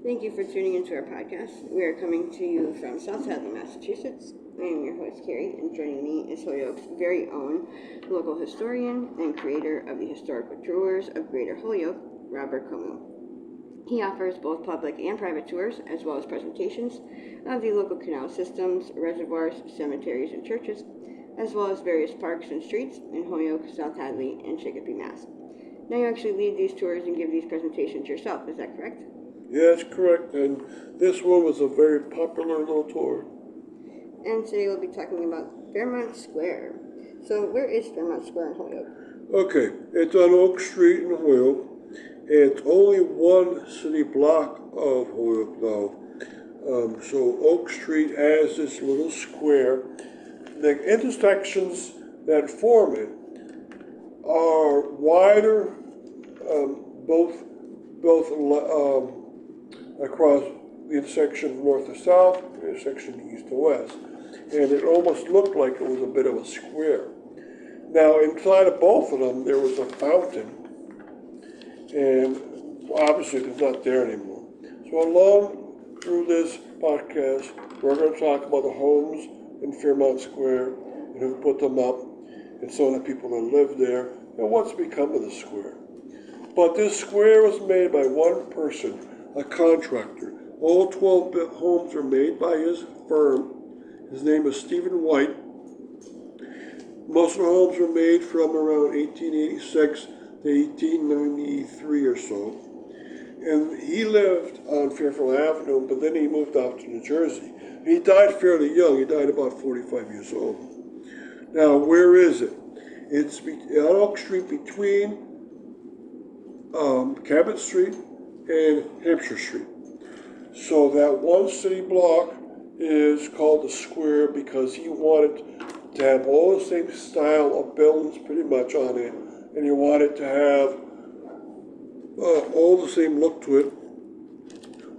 Thank you for tuning into our podcast. We are coming to you from South Hadley, Massachusetts. I am your host, Carrie, and joining me is Holyoke's very own local historian and creator of the historical tours of Greater Holyoke, Robert Comu. He offers both public and private tours, as well as presentations of the local canal systems, reservoirs, cemeteries, and churches, as well as various parks and streets in Holyoke, South Hadley, and Chicopee, Mass. Now you actually lead these tours and give these presentations yourself, is that correct? Yeah, that's correct, and this one was a very popular little tour. And today we'll be talking about Fairmount Square. So where is Fairmount Square in Holyoke? Okay, it's on Oak Street in Holyoke. It's only one city block of Holyoke now. So Oak Street has this little square. The intersections that form it are wider, both across the intersection north to south, the intersection east to west. And it almost looked like it was a bit of a square. Now, inside of both of them, there was a fountain, and obviously it's not there anymore. So along through this podcast, we're going to talk about the homes in Fairmount Square and who put them up, and some of the people that live there, and what's become of the square. But this square was made by one person, a contractor. All 12 homes are made by his firm. His name is Stephen White. Most of the homes were made from around 1886 to 1893 or so. And he lived on Fairfield Avenue, but then he moved out to New Jersey. He died fairly young. He died about 45 years old. Now, where is it? It's on Oak Street between Cabot Street and Hampshire Street. So that one city block is called the Square because he wanted to have all the same style of buildings pretty much on it, and he wanted to have all the same look to it,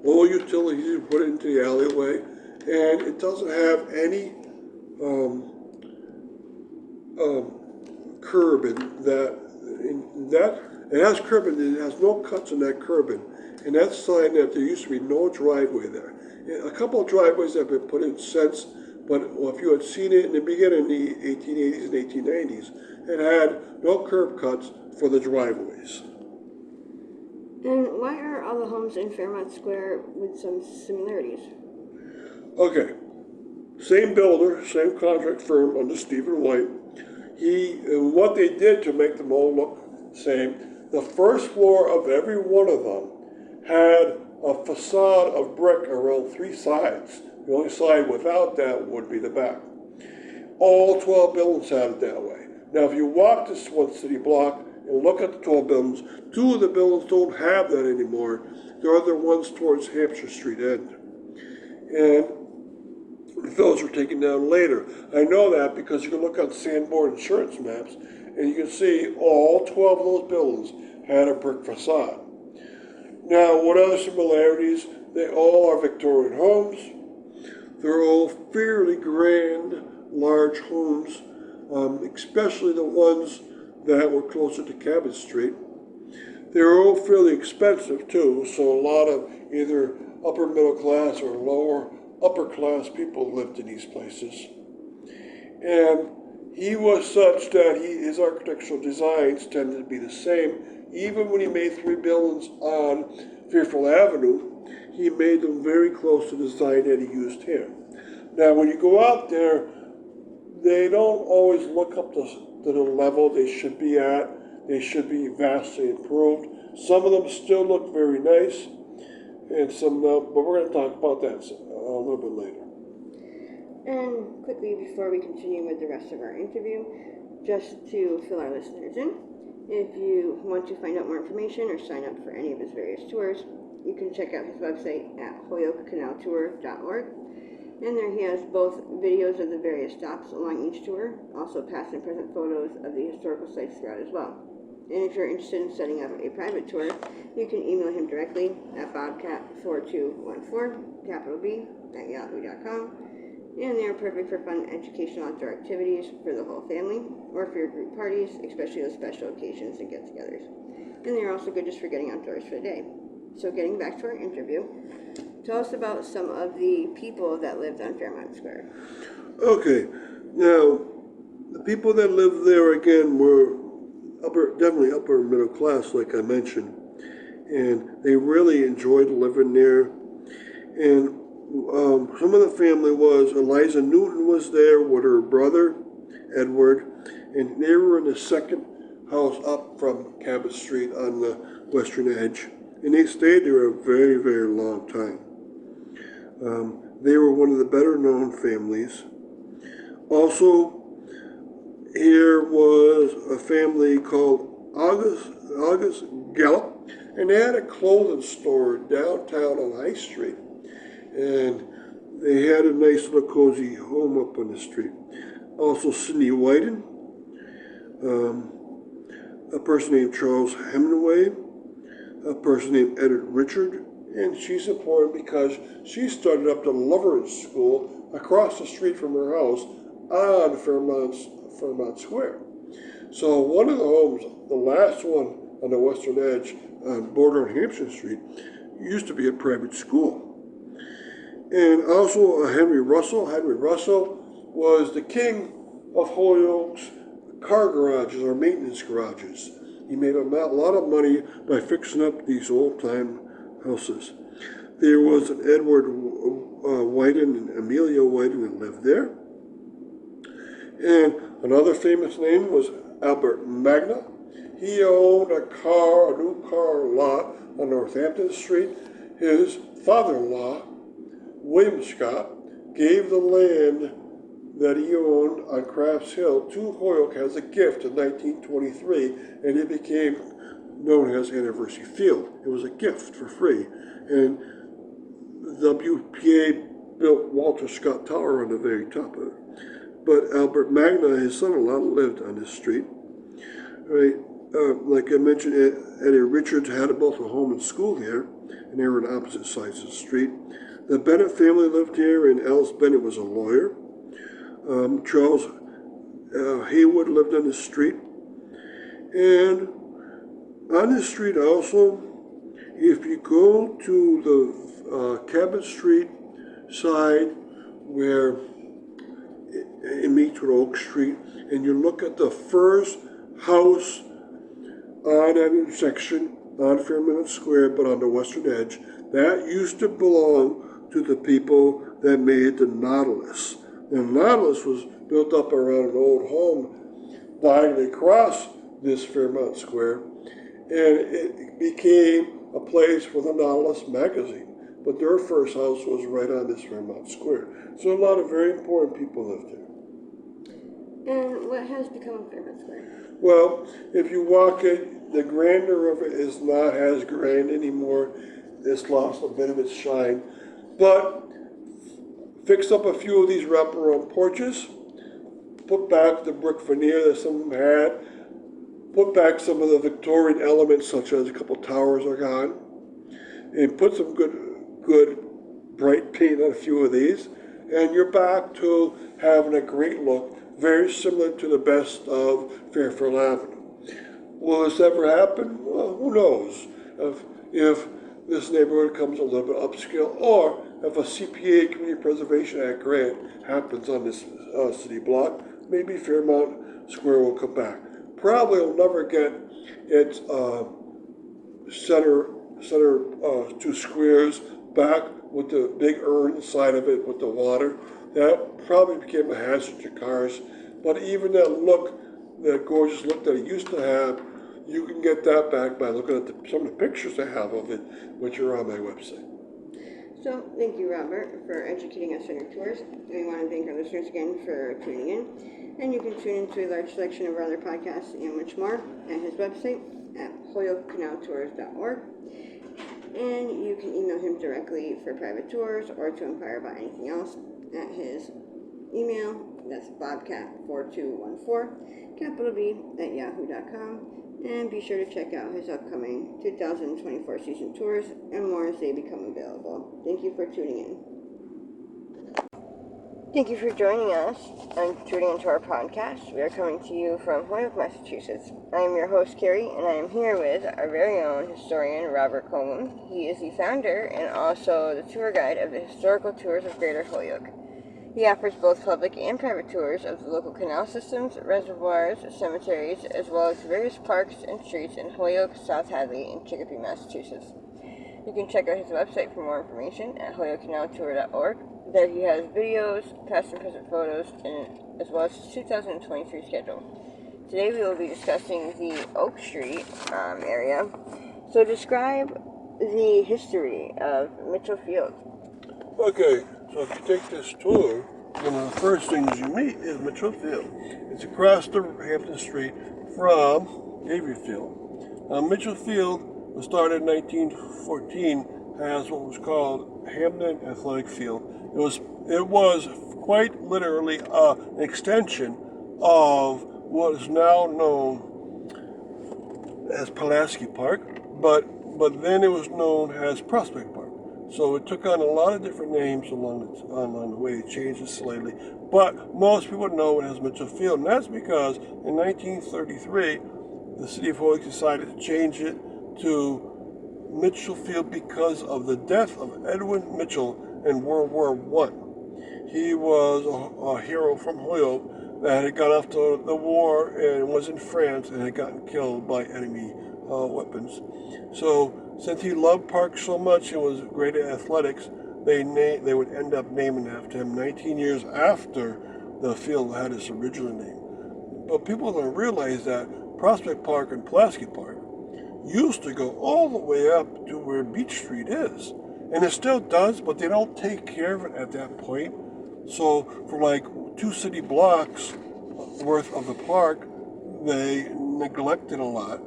all utilities put into the alleyway, and it doesn't have any curb in that. It has curbing, it has no cuts in that curbing. And that's a sign that there used to be no driveway there. A couple of driveways have been put in since, but if you had seen it in the beginning, in the 1880s and 1890s, it had no curb cuts for the driveways. And why are all the homes in Fairmount Square with some similarities? Okay, same builder, same contract firm under Stephen White. What they did to make them all look the same, the first floor of every one of them had a facade of brick around three sides. The only side without that would be the back. All 12 buildings had it that way. Now, if you walk this one city block and look at the 12 buildings, two of the buildings don't have that anymore. The other ones towards Hampshire Street end. And those were taken down later. I know that because you can look on Sanborn insurance maps and you can see all 12 of those buildings had a brick facade. Now, what other similarities? They all are Victorian homes. They're all fairly grand, large homes, especially the ones that were closer to Cabot Street. They're all fairly expensive too, so a lot of either upper middle class or lower upper class people lived in these places. And he was such that his architectural designs tended to be the same. Even when he made three buildings on Fairfield Avenue, he made them very close to the design that he used here. Now, when you go out there, they don't always look up to the level they should be at. They should be vastly improved. Some of them still look very nice, and some don't, but we're going to talk about that a little bit later. And quickly, before we continue with the rest of our interview, just to fill our listeners in, if you want to find out more information or sign up for any of his various tours, you can check out his website at holyokecanaltour.org. And there he has both videos of the various stops along each tour, also past and present photos of the historical sites throughout as well. And if you're interested in setting up a private tour, you can email him directly at bobcat4214, capital B, at yahoo.com. And they are perfect for fun educational outdoor activities for the whole family, or for your group parties, especially those special occasions and get-togethers. And they're also good just for getting outdoors for the day. So getting back to our interview, tell us about some of the people that lived on Fairmount Square. Okay, now the people that lived there again were definitely upper middle class, like I mentioned, and they really enjoyed living there. And some of the family was Eliza Newton was there with her brother Edward, and they were in the second house up from Cabot Street on the western edge, and they stayed there a very, very long time. They were one of the better known families. Also, here was a family called August Gallup, and they had a clothing store downtown on High Street, and they had a nice little cozy home up on the street. Also, Sidney Whiten, a person named Charles Hemingway, a person named Edward Richard, and she's important because she started up the Lovers School across the street from her house on Fairmount Square. So one of the homes, the last one on the western edge on bordering Hampshire Street, used to be a private school. And also Henry Russell. Henry Russell was the king of Holyoke's car garages or maintenance garages. He made a lot of money by fixing up these old-time houses. There was an Edward Whiten and Amelia Whiten that lived there. And another famous name was Albert Magna. He owned a new car lot on Northampton Street. His father-in-law, William Scott, gave the land that he owned on Crafts Hill to Holyoke as a gift in 1923, and it became known as Anniversary Field. It was a gift for free. And WPA built Walter Scott Tower on the very top of it. But Albert Magna, his son-in-law, lived on this street. Right, like I mentioned, Eddie Richards had both a home and school here, and they were on opposite sides of the street. The Bennett family lived here, and Alice Bennett was a lawyer. Charles Haywood lived on the street. And on this street also, if you go to the Cabot Street side where it meets with Oak Street, and you look at the first house on that intersection on Fairmount Square, but on the western edge, that used to belong to the people that made the Nautilus. The Nautilus was built up around an old home diagonally across this Fairmount Square, and it became a place for the Nautilus magazine. But their first house was right on this Fairmount Square. So a lot of very important people lived there. And what has become of Fairmount Square? Well, if you walk it, the grandeur of it is not as grand anymore. It's lost a bit of its shine. But fix up a few of these wraparound porches, put back the brick veneer that some of them had, put back some of the Victorian elements, such as a couple towers are gone, and put some good bright paint on a few of these, and you're back to having a great look, very similar to the best of Fairfield Avenue. Will this ever happen? Well, who knows? If this neighborhood comes a little bit upscale, or if a CPA, Community Preservation Act grant, happens on this city block, maybe Fairmount Square will come back. Probably will never get its center two squares back with the big urn inside of it with the water. That probably became a hazard to cars. But even that look, that gorgeous look that it used to have, you can get that back by looking at some of the pictures I have of it, which are on my website. So, thank you, Robert, for educating us on your tours. And we want to thank our listeners again for tuning in. And you can tune into a large selection of our other podcasts and much more at his website at holyokecanaltours.org. And you can email him directly for private tours or to inquire about anything else at his email. That's bobcat4214, capital B, at yahoo.com. And be sure to check out his upcoming 2024 season tours and more as they become available. Thank you for tuning in. Thank you for joining us and tuning into our podcast. We are coming to you from Holyoke, Massachusetts. I am your host, Carrie, and I am here with our very own historian, Robert Coleman. He is the founder and also the tour guide of the Historical Tours of Greater Holyoke. He offers both public and private tours of the local canal systems, reservoirs, cemeteries, as well as various parks and streets in Holyoke, South Hadley, and Chicopee, Massachusetts. You can check out his website for more information at holyokecanaltour.org. There he has videos, past and present photos, and as well as his 2023 schedule. Today we will be discussing the Oak Street area. So describe the history of Mitchell Field. Okay, so if you take this tour, one of the first things you meet is Mitchell Field. It's across the Hampton Street from Avery Field. Mitchell Field was started in 1914 as what was called Hampton Athletic Field. It was quite literally an extension of what is now known as Pulaski Park, but then it was known as Prospect Park. So it took on a lot of different names along the way. It changed it slightly, but most people know it as Mitchell Field, and that's because in 1933 the city of Holyoke decided to change it to Mitchell Field because of the death of Edwin Mitchell in World War I. He was a hero from Holyoke that had gone off to the war and was in France and had gotten killed by enemy weapons. So since he loved parks so much and was great at athletics, they would end up naming after him 19 years after the field had its original name. But people don't realize that Prospect Park and Pulaski Park used to go all the way up to where Beach Street is. And it still does, but they don't take care of it at that point. So for like 2 city blocks worth of the park, they neglect it a lot.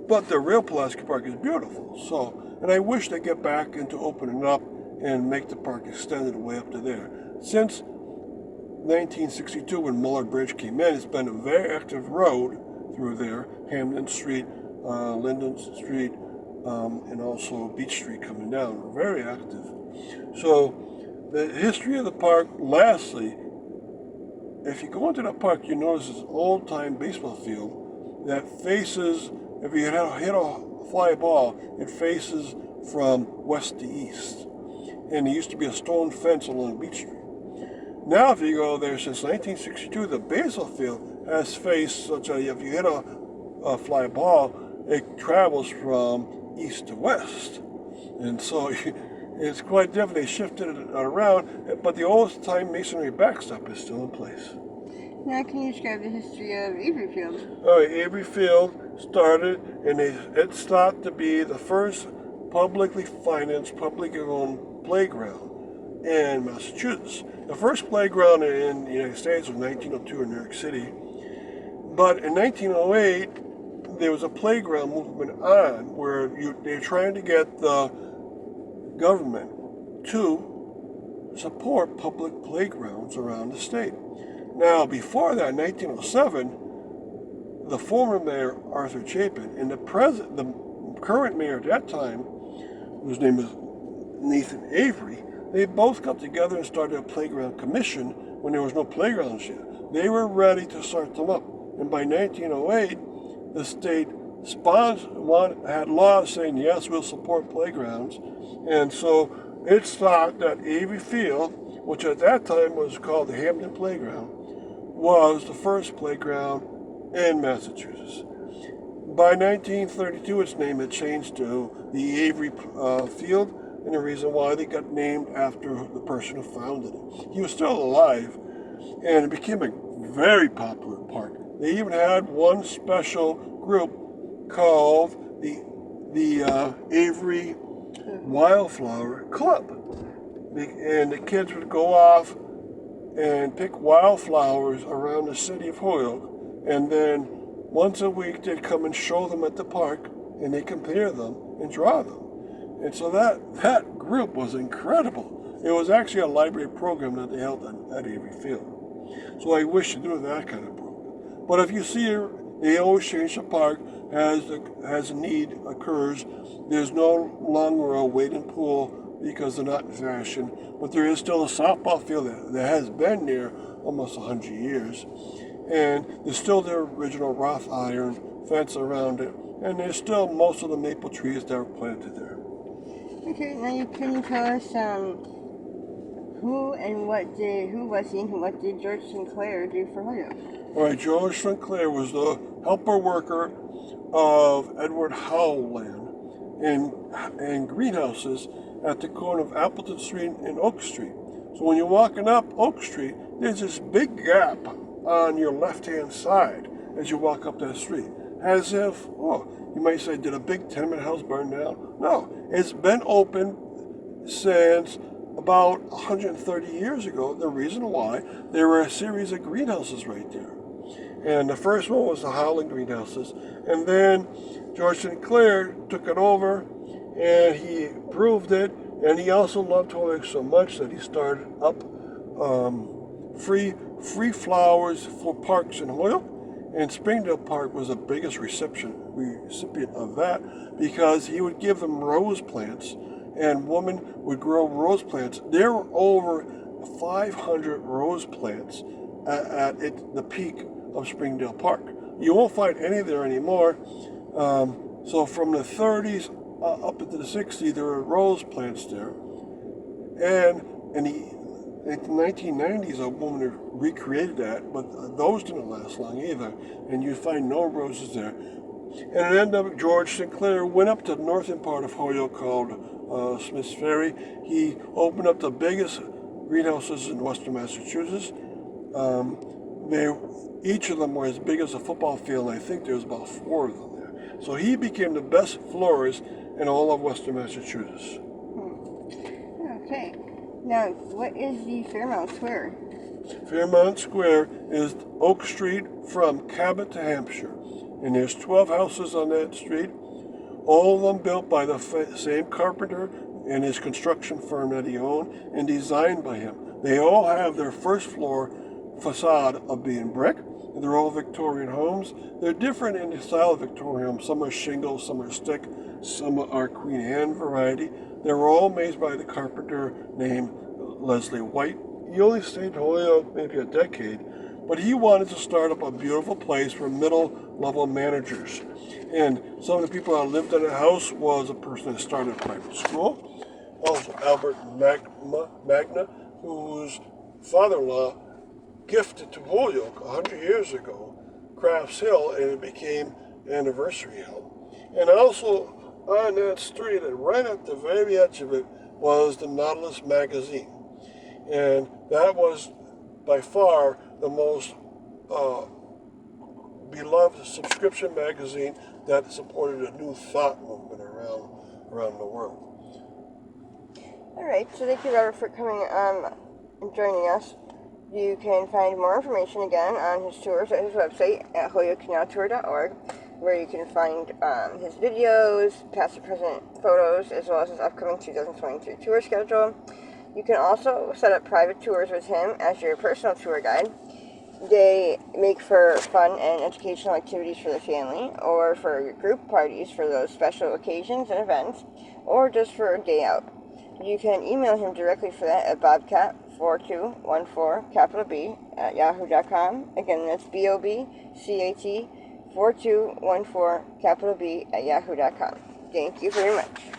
But the real Pulaski Park is beautiful. So, and I wish they get back into opening up and make the park extended way up to there. Since 1962, when Muller Bridge came in, it's been a very active road through there. Hamden Street, Linden Street, and also Beach Street coming down. Very active. So the history of the park, lastly, if you go into the park, you notice this old-time baseball field that faces, if you hit a fly ball, it faces from west to east. And there used to be a stone fence along Beach Street. Now, if you go there since 1962, the baseball field has faced such that if you hit a fly ball, it travels from east to west. And so it's quite different. They shifted it around, but the old-time masonry backstop is still in place. Now, can you describe the history of Avery Field? Avery Field started, and it's thought to be the first publicly financed, publicly owned playground in Massachusetts. The first playground in the United States was 1902 in New York City. But in 1908, there was a playground movement on where they're trying to get the government to support public playgrounds around the state. Now, before that, in 1907, the former mayor, Arthur Chapin, and the current mayor at that time, whose name is Nathan Avery, they both got together and started a playground commission when there was no playgrounds yet. They were ready to start them up. And by 1908, the state had laws saying, yes, we'll support playgrounds. And so it's thought that Avery Field, which at that time was called the Hampton Playground, was the first playground in Massachusetts. By 1932, its name had changed to the Avery Field, and the reason why they got named after the person who founded it. He was still alive, and it became a very popular park. They even had one special group called the Avery Wildflower Club, and the kids would go off and pick wildflowers around the city of Holyoke, and then once a week they'd come and show them at the park, and they compare them and draw them. And so that group was incredible. It was actually a library program that they held at Avery Field. So I wish to do that kind of program. But if you see, they always change the park as a need occurs. There's no longer a wading pool because they're not in fashion, but there is still a softball field that has been there almost 100 years. And there's still the original wrought iron fence around it, and there's still most of the maple trees that were planted there. Okay, now can you tell us who was he and what did George Sinclair do for Holyoke? All right, George Sinclair was the helper worker of Edward Howland in greenhouses at the corner of Appleton Street and Oak Street. So when you're walking up Oak Street, there's this big gap on your left-hand side as you walk up that street. As if, you might say, did a big tenement house burn down? No, it's been open since about 130 years ago. The reason why, there were a series of greenhouses right there. And the first one was the Howland greenhouses. And then George Sinclair took it over and he improved it. And he also loved Holyoke so much that he started up free flowers for parks in Holyoke. And Springdale Park was the biggest recipient of that because he would give them rose plants and women would grow rose plants. There were over 500 rose plants at the peak of Springdale Park. You won't find any there anymore. So from the 30s up into the 60s, there were rose plants there. And in the 1990s, a woman recreated that, but those didn't last long either. And you find no roses there. And it ended up George Sinclair went up to the northern part of Holyoke called Smith's Ferry. He opened up the biggest greenhouses in western Massachusetts. Each of them were as big as a football field, and I think there was about 4 of them there. So he became the best florist in all of western Massachusetts. Okay. Now, what is the Fairmount Square? Fairmount Square is Oak Street from Cabot to Hampshire. And there's 12 houses on that street, all of them built by the same carpenter and his construction firm that he owned and designed by him. They all have their first floor facade of being brick. They're all Victorian homes. They're different in the style of Victorian homes. Some are shingle, some are stick, some are Queen Anne variety. They were all made by the carpenter named Leslie White. He only stayed in Holyoke maybe a decade, but he wanted to start up a beautiful place for middle-level managers. And some of the people that lived in the house was a person that started a private school. Also Albert Magna, whose father-in-law gifted to Holyoke 100 years ago, Crafts Hill, and it became Anniversary Hill. And also on that street, and right at the very edge of it, was the Nautilus magazine. And that was by far the most beloved subscription magazine that supported a new thought movement around the world. All right, so thank you, Robert, for coming and joining us. You can find more information again on his tours at his website at holyokecanaltour.org, where you can find his videos, past and present photos, as well as his upcoming 2023 tour schedule. You can also set up private tours with him as your personal tour guide. They make for fun and educational activities for the family, or for group parties for those special occasions and events, or just for a day out. You can email him directly for that at bobcat4214B@yahoo.com. Again, that's BOBCAT4214B@yahoo.com. Thank you very much.